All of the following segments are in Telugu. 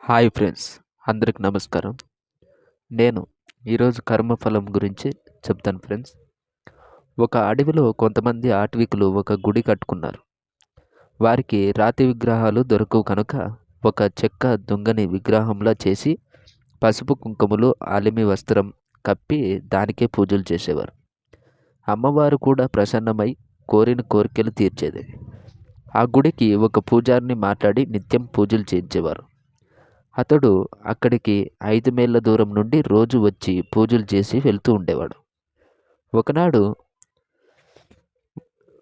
హాయ్ ఫ్రెండ్స్, అందరికి నమస్కారం. నేను ఈరోజు కర్మఫలం గురించి చెప్తాను ఫ్రెండ్స్. ఒక అడవిలో కొంతమంది ఆటవికులు ఒక గుడి కట్టుకున్నారు. వారికి రాతి విగ్రహాలు దొరకవు కనుక ఒక చెక్క దొంగని విగ్రహంలా చేసి పసుపు కుంకుమలు అలిమి వస్త్రం కప్పి దానికే పూజలు చేసేవారు. అమ్మవారు కూడా ప్రసన్నమై కోరిన కోరికలు తీర్చేది. ఆ గుడికి ఒక పూజారిని మాట్లాడి నిత్యం పూజలు చేయించేవారు. అతడు అక్కడికి 5 మైళ్ళ దూరం నుండి రోజు వచ్చి పూజలు చేసి వెళ్తూ ఉండేవాడు. ఒకనాడు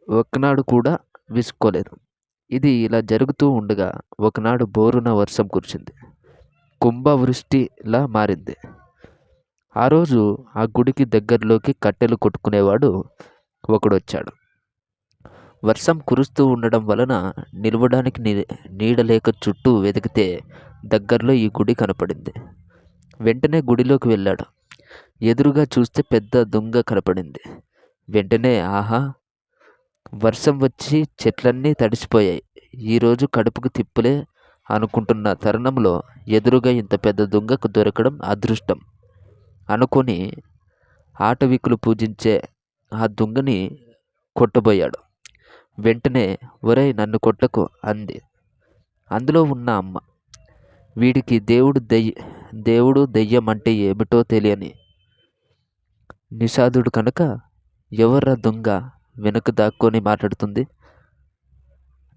ఒకనాడు కూడా విసుకోలేదు. ఇది ఇలా జరుగుతూ ఉండగా ఒకనాడు బోరున వర్షం కురిసింది. కుంభవృష్టిలా మారింది. ఆ రోజు ఆ గుడికి దగ్గరలోకి కట్టెలు కొట్టుకునేవాడు ఒకడొచ్చాడు. వర్షం కురుస్తూ ఉండడం వలన నిలవడానికి నీడ లేక చుట్టూ వెతికితే దగ్గరలో ఈ గుడి కనపడింది. వెంటనే గుడిలోకి వెళ్ళాడు. ఎదురుగా చూస్తే పెద్ద దొంగ కనపడింది. వెంటనే ఆహా, వర్షం వచ్చి చెట్లన్నీ తడిసిపోయాయి, ఈరోజు కడుపుకు తిప్పులే అనుకుంటున్న తరుణంలో ఎదురుగా ఇంత పెద్ద దొంగకు దొరకడం అదృష్టం అనుకొని ఆటవికులు పూజించే ఆ దొంగని కొట్టబోయాడు. వెంటనే ఒరేయ్, నన్ను కొట్టకు అంది అందులో ఉన్న అమ్మ. వీడికి దేవుడు దెయ్యం అంటే ఏమిటో తెలియని నిషాదుడు కనుక ఎవర్రా దొంగ వెనుక దాక్కొని మాట్లాడుతుంది,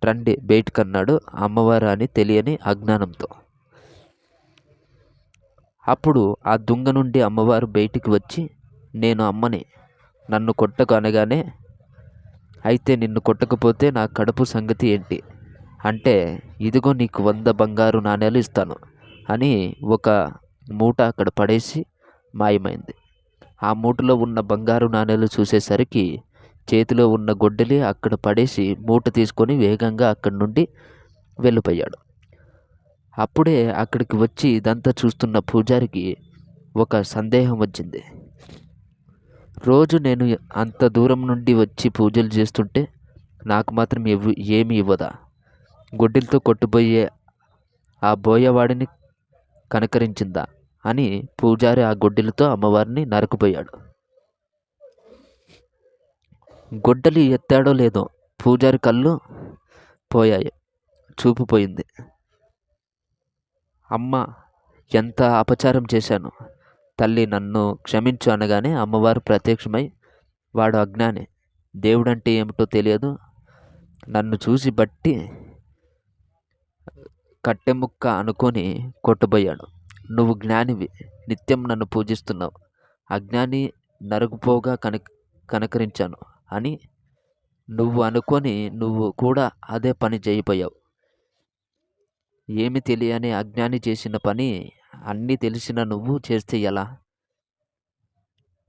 రండి బయటకన్నాడు అమ్మవారు అని తెలియని అజ్ఞానంతో. అప్పుడు ఆ దొంగ నుండి అమ్మవారు బయటికి వచ్చి, నేను అమ్మని, నన్ను కొట్టకు అనగానే, అయితే నిన్ను కొట్టకపోతే నా కడుపు సంగతి ఏంటి అంటే, ఇదిగో నీకు 100 బంగారు నాణేలు ఇస్తాను అని ఒక మూట అక్కడ పడేసి మాయమైంది. ఆ మూటలో ఉన్న బంగారు నాణేలు చూసేసరికి చేతిలో ఉన్న గొడ్డలి అక్కడ పడేసి మూట తీసుకొని వేగంగా అక్కడి నుండి వెళ్ళిపోయాడు. అప్పుడే అక్కడికి వచ్చి ఇదంతా చూస్తున్న పూజారికి ఒక సందేహం వచ్చింది. రోజు నేను అంత దూరం నుండి వచ్చి పూజలు చేస్తుంటే నాకు మాత్రం ఏమి ఇవ్వదా? గొడ్డలితో కొట్టుబోయే ఆ బోయవాడిని కనకరించిందా అని పూజారి ఆ గొడ్డలితో అమ్మవారిని నరకపోయాడు. గొడ్డలి ఎత్తాడో లేదో పూజారి కళ్ళు పోయాయి, చూపు పోయింది. అమ్మ, ఎంత అపచారం చేశాను, తల్లి నన్ను క్షమించు అనగానే అమ్మవారు ప్రత్యక్షమై, వాడు అజ్ఞాని, దేవుడంటే ఏమిటో తెలియదు, నన్ను చూసి బట్టి కట్టెముక్క అనుకొని కొట్టబోయాడు. నువ్వు జ్ఞానివి, నిత్యం నన్ను పూజిస్తున్నావు, అజ్ఞాని నరకుపోగా కనకరించాను అని నువ్వు అనుకొని నువ్వు కూడా అదే పని చేయిపోయావు. ఏమి తెలియని అజ్ఞాని చేసిన పని అన్నీ తెలిసిన నువ్వు చేస్తే ఎలా?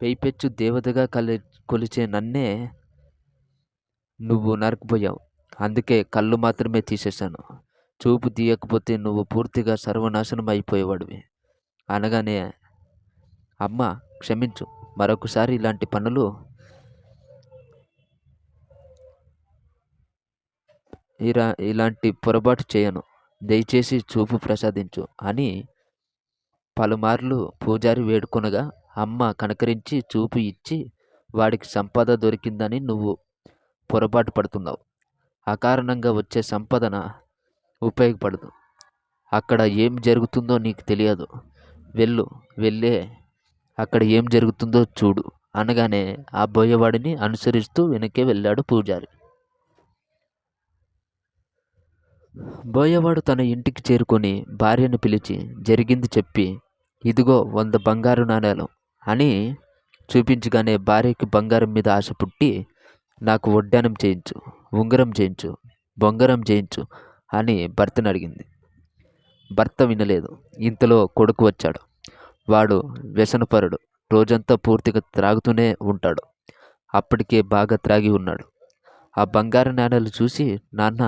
పైపెచ్చు దేవతగా కొలిచే నన్నే నువ్వు నరకపోయావు. అందుకే కళ్ళు మాత్రమే తీసేశాను, చూపు తీయకపోతే నువ్వు పూర్తిగా సర్వనాశనం అయిపోయేవాడివి అనగానే, అమ్మ క్షమించు, మరొకసారి ఇలాంటి పొరపాటు చేయను, దయచేసి చూపు ప్రసాదించు అని పలుమార్లు పూజారి వేడుకొనగా అమ్మ కనకరించి చూపు ఇచ్చి, వాడికి సంపద దొరికిందని నువ్వు పొరపాటు పడుతున్నావు, అకారణంగా వచ్చే సంపదన ఉపయోగపడదు, అక్కడ ఏం జరుగుతుందో నీకు తెలియదు, వెళ్ళే అక్కడ ఏం జరుగుతుందో చూడు అనగానే ఆ బోయవాడిని అనుసరిస్తూ వెనకే వెళ్ళాడు పూజారి. బోయవాడు తన ఇంటికి చేరుకొని భార్యను పిలిచి జరిగింది చెప్పి, ఇదిగో 100 బంగారు నాణేలు అని చూపించగానే భార్యకి బంగారం మీద ఆశ పుట్టి, నాకు వడ్డానం చేయించు, ఉంగరం చేయించు, బొంగరం చేయించు అని భర్తను అడిగింది. భర్త వినలేదు. ఇంతలో కొడుకు వచ్చాడు. వాడు వ్యసనపరుడు, రోజంతా పూర్తిగా త్రాగుతూనే ఉంటాడు. అప్పటికే బాగా త్రాగి ఉన్నాడు. ఆ బంగారు నాణేలు చూసి, నాన్న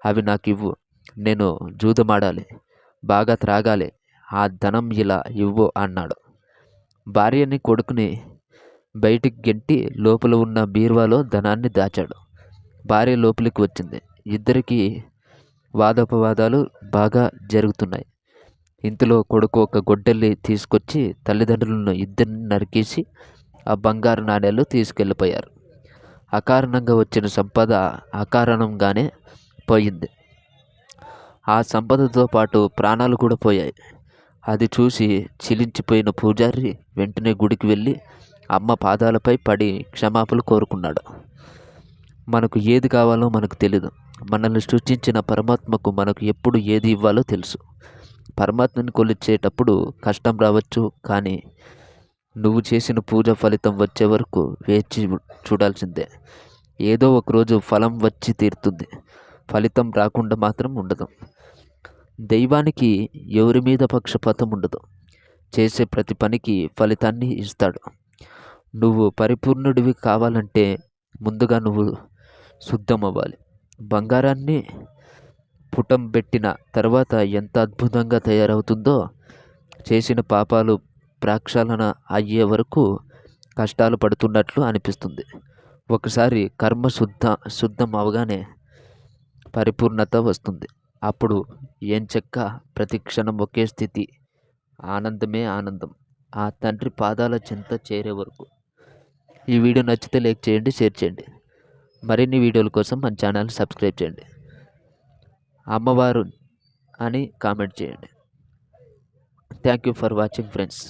అవి నాకు ఇవ్వు, నేను జూదమాడాలి, బాగా త్రాగాలి, ఆ ధనం ఇలా ఇవ్వు అన్నాడు. భార్యని కొడుకుని బయటికి గెంటి లోపల ఉన్న బీరువాలో ధనాన్ని దాచాడు. భార్య లోపలికి వచ్చింది. ఇద్దరికీ వాదోపవాదాలు బాగా జరుగుతున్నాయి. ఇంతలో కొడుకు ఒక గొడ్డలి తీసుకొచ్చి తల్లిదండ్రులను ఇద్దరిని నరికేసి ఆ బంగారు నాణేలు తీసుకెళ్ళిపోయారు. అకారణంగా వచ్చిన సంపద అకారణంగానే పోయింది. ఆ సంపదతో పాటు ప్రాణాలు కూడా పోయాయి. అది చూసి చిలించిపోయిన పూజారి వెంటనే గుడికి వెళ్ళి అమ్మ పాదాలపై పడి క్షమాపణలు కోరుకున్నాడు. మనకు ఏది కావాలో మనకు తెలీదు. మనల్ని సృష్టించిన పరమాత్మకు మనకు ఎప్పుడు ఏది ఇవ్వాలో తెలుసు. పరమాత్మని కొలిచేటప్పుడు కష్టం రావచ్చు, కానీ నువ్వు చేసిన పూజ ఫలితం వచ్చే వరకు వేచి చూడాల్సిందే. ఏదో ఒకరోజు ఫలం వచ్చి తీరుతుంది, ఫలితం రాకుండా మాత్రం ఉండదు. దైవానికి ఎవరి మీద పక్షపాతం ఉండదు. చేసే ప్రతి పనికి ఫలితాన్ని ఇస్తాడు. నువ్వు పరిపూర్ణుడివి కావాలంటే ముందుగా నువ్వు శుద్ధం అవ్వాలి. బంగారాన్ని పుటం పెట్టిన తర్వాత ఎంత అద్భుతంగా తయారవుతుందో, చేసిన పాపాలు ప్రక్షాళన అయ్యే వరకు కష్టాలు పడుతున్నట్లు అనిపిస్తుంది. ఒకసారి కర్మ శుద్ధం అవగానే పరిపూర్ణత వస్తుంది. అప్పుడు ఏం చెక్క ప్రతి క్షణం ఒకే స్థితి, ఆనందమే ఆనందం, ఆ తండ్రి పాదాల చెంత చేరే వరకు. ఈ వీడియో నచ్చితే లైక్ చేయండి, షేర్ చేయండి. మరిన్ని వీడియోల కోసం మన ఛానల్ సబ్స్క్రైబ్ చేయండి. అమ్మవారు అని కామెంట్ చేయండి. Thank you for watching friends.